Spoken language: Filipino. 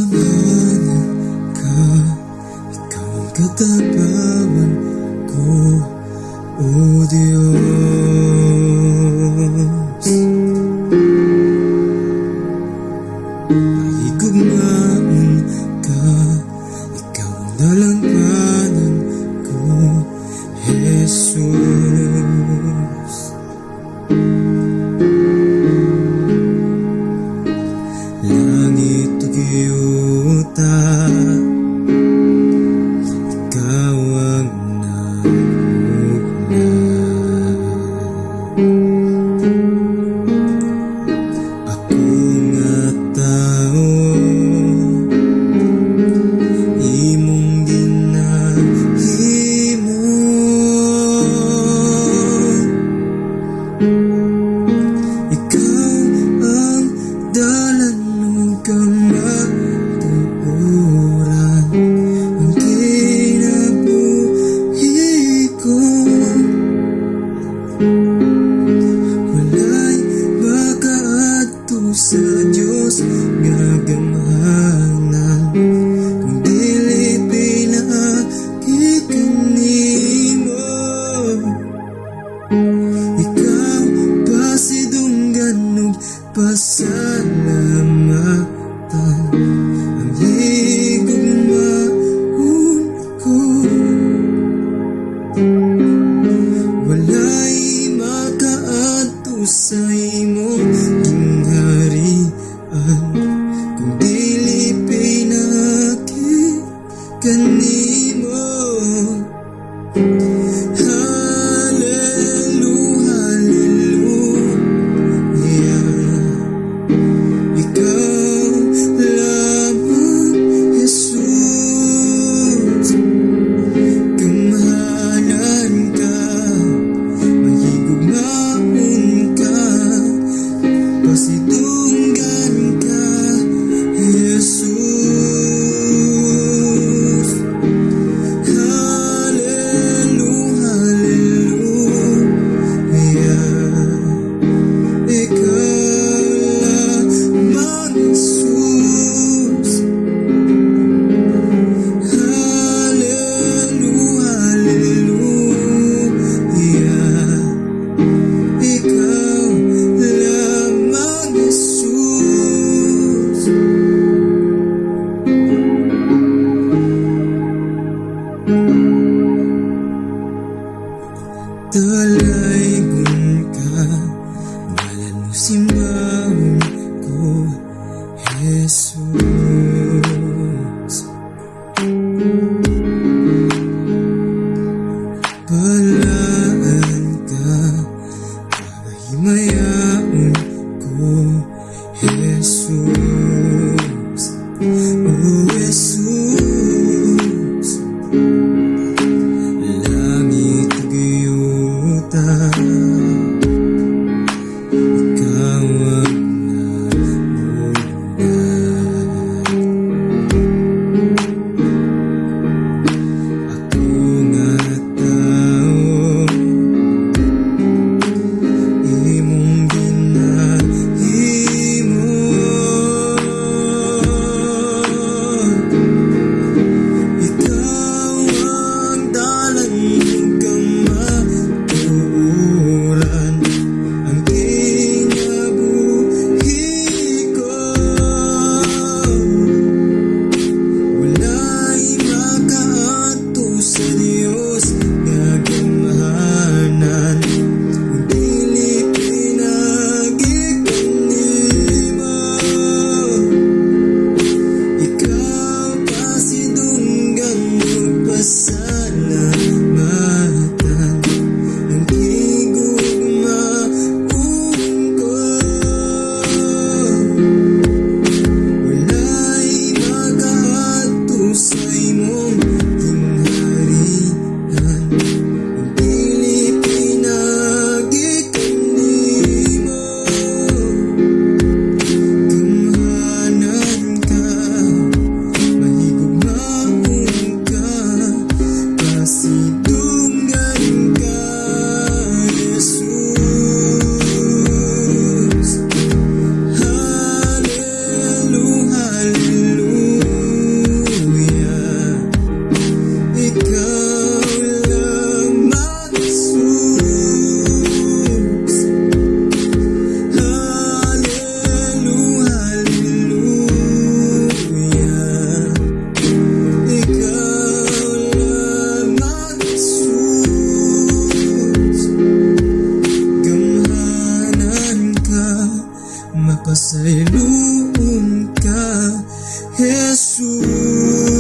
pangalan ka, ikaw ang katabawan ko, O Diyos. Mahigugmaan ka, ikaw ang dalampanan ko, Jesus. Langit o giyuta, ikaw ang namuglan. Ako nga tao, imong ginahimo. Ikaw ang dalan kamatuoran ang kinabuhi ko. Walay makaadto sa Diyos nga gamhanan, kung dili pinakit kanimo. Ikaw pasidunggan ug pasalamatan, ang higugmaon ko. Walay makaadto sa imong gingharian, kung dili pinakit kanimo. Pasidunggan ka, Jesus. Hallelujah, hallelujah. Ikaw lamang, Jesus. Hallelujah, hallelujah. Ikaw lamang, Jesus. Dalaygon ka, ngalan mo simbahon ko, Jesus. Balaan ka, pagahimayaon ko, Jesus. Oh Jesus. Langit o giyuta, ikaw ang namuglan. Ako nga tao, imong ginahimo. puso